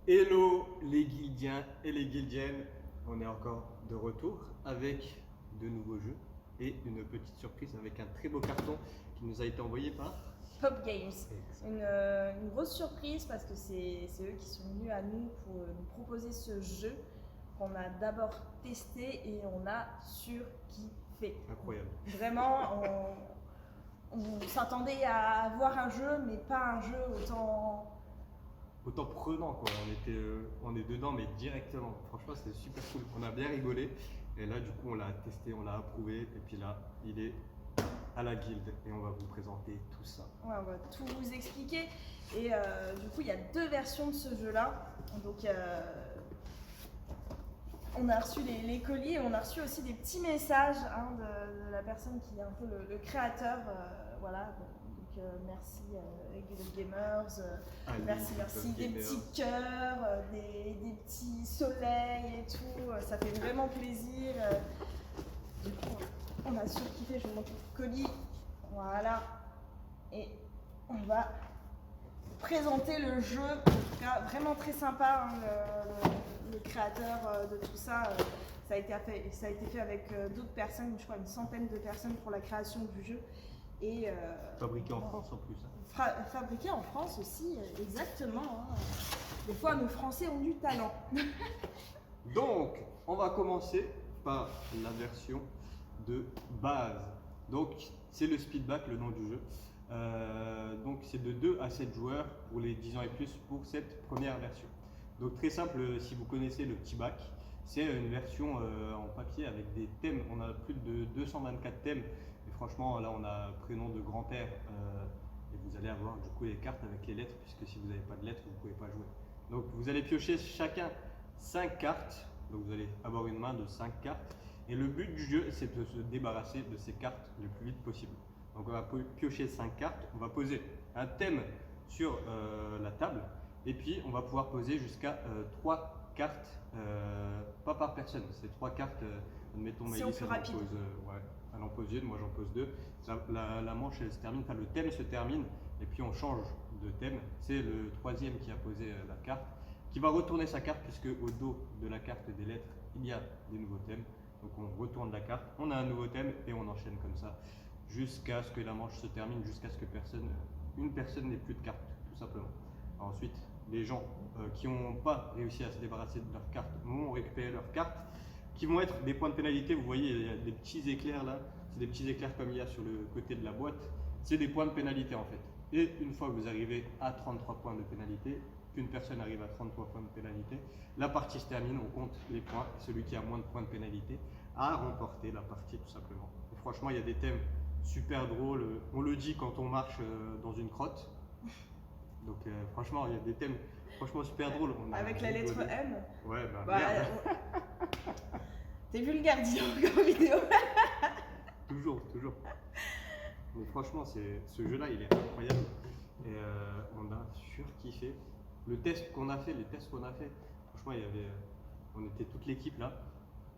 Hello les Guildiens et les Guildiennes, on est encore de retour avec de nouveaux jeux et une petite surprise avec un très beau carton qui nous a été envoyé par Pop Games. Une grosse surprise parce que c'est eux qui sont venus à nous pour nous proposer ce jeu qu'on a d'abord testé et on a surkiffé. Incroyable. Vraiment, on s'attendait à voir un jeu, mais pas un jeu autant prenant quoi, on est dedans mais directement. Franchement c'était super cool, on a bien rigolé et là du coup on l'a testé, on l'a approuvé et puis là il est à la guilde et on va vous présenter tout ça. Ouais, on va tout vous expliquer et du coup il y a deux versions de ce jeu là. Donc on a reçu les colis et on a reçu aussi des petits messages de la personne qui est un peu le créateur. Voilà. Donc merci Guild Gamers, merci. Des petits cœurs, des petits soleils et tout. Ça fait vraiment plaisir. Du coup, on a surkiffé. Je vous montre le colis. Voilà. Et on va présenter le jeu. En tout cas, vraiment très sympa. Le créateur de tout ça, ça a été fait avec d'autres personnes, je crois une centaine de personnes pour la création du jeu. Et, fabriqué en France en plus. Fabriqué en France aussi, exactement. Des fois, nos Français ont du talent. Donc, on va commencer par la version de base. Donc, c'est le Speedback, le nom du jeu. Donc, c'est de 2 à 7 joueurs pour les 10 ans et plus pour cette première version. Donc, très simple, si vous connaissez le petit bac, c'est une version en papier avec des thèmes. On a plus de 224 thèmes. Et franchement, là, on a prénom de grand-père. Et vous allez avoir du coup les cartes avec les lettres, puisque si vous n'avez pas de lettres, vous ne pouvez pas jouer. Donc, vous allez piocher chacun 5 cartes. Donc, vous allez avoir une main de 5 cartes. Et le but du jeu, c'est de se débarrasser de ces cartes le plus vite possible. Donc, on va piocher 5 cartes. On va poser un thème sur la table. Et puis, on va pouvoir poser jusqu'à 3 cartes, pas par personne. C'est 3 cartes, admettons, Maëlys, elle en pose une, moi j'en pose 2. La manche, elle se termine, enfin le thème se termine, et puis on change de thème. C'est le troisième qui a posé la carte, qui va retourner sa carte, puisque au dos de la carte des lettres, il y a des nouveaux thèmes. Donc on retourne la carte, on a un nouveau thème, et on enchaîne comme ça, jusqu'à ce que la manche se termine, jusqu'à ce que une personne n'ait plus de cartes, tout simplement. Ensuite, les gens qui n'ont pas réussi à se débarrasser de leurs cartes vont récupérer leurs cartes, qui vont être des points de pénalité. Vous voyez, il y a des petits éclairs là, c'est des petits éclairs comme il y a sur le côté de la boîte, c'est des points de pénalité en fait. Et une fois que vous arrivez à 33 points de pénalité, qu'une personne arrive à 33 points de pénalité, la partie se termine, on compte les points, et celui qui a moins de points de pénalité a remporté la partie tout simplement. Et franchement, il y a des thèmes super drôles, on le dit quand on marche dans une crotte. Donc franchement, il y a des thèmes franchement super drôles. Avec la lettre M. Ouais, merde. T'es vulgaire, dis donc en vidéo. Toujours. Mais franchement, ce jeu-là, il est incroyable. Et on a surkiffé. Les tests qu'on a fait, franchement, on était toute l'équipe là.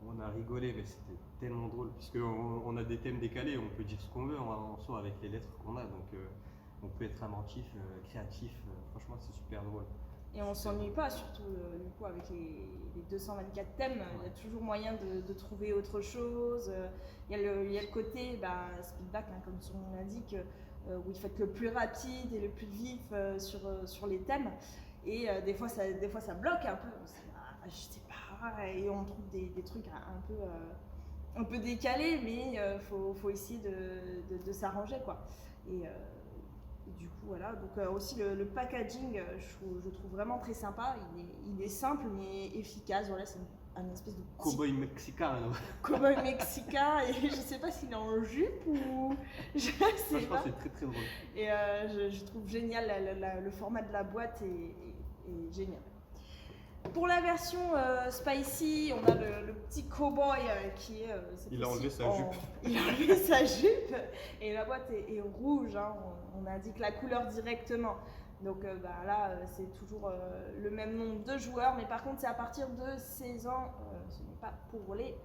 On a rigolé, mais c'était tellement drôle, puisqu'on a des thèmes décalés, on peut dire ce qu'on veut en soi avec les lettres qu'on a. Donc on peut être inventif, créatif, franchement c'est super drôle. Et on s'ennuie pas, surtout du coup avec les 224 thèmes, il y a toujours moyen de trouver autre chose. Il y a le côté speedback, comme son nom l'indique, où il faut être le plus rapide et le plus vif sur les thèmes. Et des fois ça bloque un peu, on se dit, je sais pas, et on trouve des trucs un peu décalés, mais faut essayer de s'arranger quoi. Et du coup voilà, donc aussi le packaging, je trouve vraiment très sympa. Il est simple mais efficace. Voilà, c'est un espèce de cowboy mexicain. Cowboy mexicain, et je sais pas s'il est en jupe ou je sais pas. C'est très drôle. Et je trouve génial le format de la boîte est génial. Pour la version spicy, on a le petit cowboy qui est. Il a enlevé sa jupe. Il a enlevé sa jupe et la boîte est rouge. On indique la couleur directement. Donc là, c'est toujours le même nombre de joueurs, mais par contre, c'est à partir de 16 ans. Ce n'est pas pour les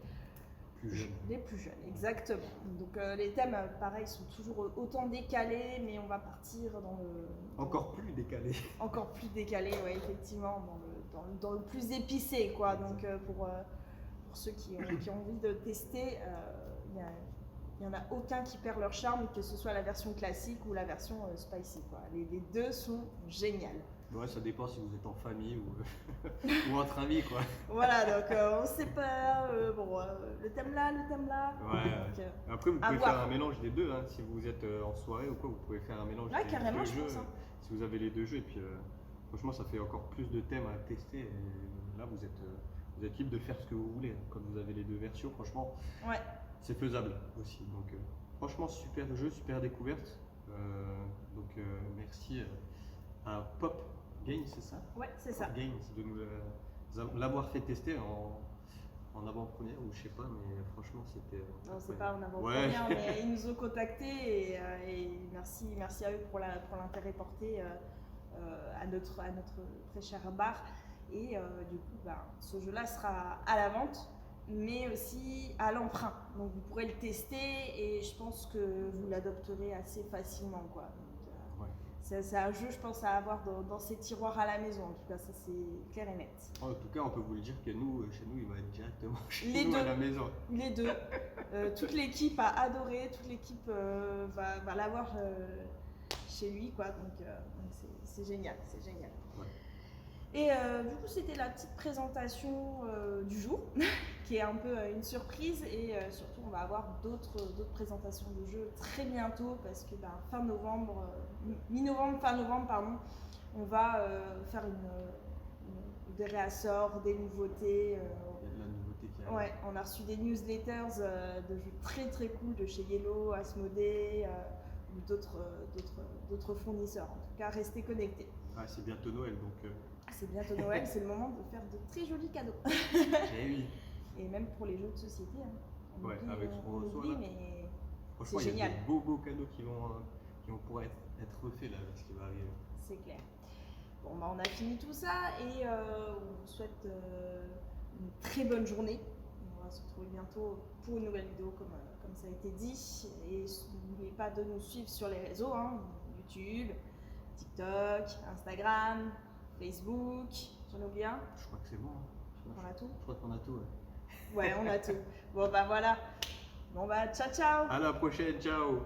plus jeunes, exactement. Donc les thèmes, pareil, sont toujours autant décalés, mais on va partir dans le. Encore plus décalé. Encore plus décalé, ouais, effectivement, dans le plus épicé, quoi. Donc pour ceux qui ont envie de tester, il n'y en a aucun qui perd leur charme, que ce soit la version classique ou la version spicy, quoi. Les deux sont géniales. Ouais, ça dépend si vous êtes en famille ou, ou entre amis, quoi. Voilà, donc on sait pas, le thème là. Ouais. Donc, Après, vous à pouvez voir. faire un mélange des deux, hein. Si vous êtes en soirée ou quoi, vous pouvez faire un mélange Ouais, des carrément, deux je jeux. pense, hein. Si vous avez les deux jeux, et puis franchement, ça fait encore plus de thèmes à tester. Et là, vous êtes libre de faire ce que vous voulez, hein. Comme vous avez les deux versions, franchement, Ouais. c'est faisable aussi. Donc, franchement, super jeu, super découverte. Merci à Pop Games, c'est ça? Ouais, c'est ça. Pop Games, de nous l'avoir fait tester en avant-première, ou je sais pas, mais franchement, c'était. Non, c'est pas en Ouais. avant-première, mais ils nous ont contactés et merci à eux pour l'intérêt porté à notre très cher bar. Et du coup, ce jeu-là sera à la vente, mais aussi à l'emprunt. Donc vous pourrez le tester et je pense que vous l'adopterez assez facilement, quoi. Donc, c'est un jeu, je pense, à avoir dans ses tiroirs à la maison. En tout cas, ça c'est clair et net. En tout cas, on peut vous le dire que nous, chez nous, il va être directement chez Les nous deux. à la maison. Les deux. Toute l'équipe a adoré, toute l'équipe va l'avoir chez lui, quoi. Donc c'est génial, c'est génial. Ouais. Et du coup, c'était la petite présentation du jour, qui est un peu une surprise. Et surtout, on va avoir d'autres présentations de jeux très bientôt, parce que fin novembre, pardon, on va faire des réassorts, des nouveautés. Il y a de la nouveauté qui arrive. Ouais, on a reçu des newsletters de jeux très très cool de chez Yellow, Asmodée ou d'autres fournisseurs. En tout cas, restez connectés. Ah, c'est bientôt Noël, donc. C'est bientôt Noël, c'est le moment de faire de très jolis cadeaux. Eh oui. Et même pour les jeux de société. Hein. On Ouais, oublie, avec ce qu'on on reçoit, oublie, là. mais Franchement, c'est il y a génial. des beaux cadeaux qui vont pouvoir être refaits là, avec ce qui va arriver. C'est clair. Bon, on a fini tout ça et on vous souhaite une très bonne journée. On va se retrouver bientôt pour une nouvelle vidéo comme ça a été dit. Et n'oubliez pas de nous suivre sur les réseaux, hein, YouTube, TikTok, Instagram, Facebook. J'en oublie un? Je crois que c'est bon. Hein. On a tout? Je crois qu'on a tout. Ouais, on a tout. Bon, voilà. Bon, ciao, ciao! À la prochaine, ciao!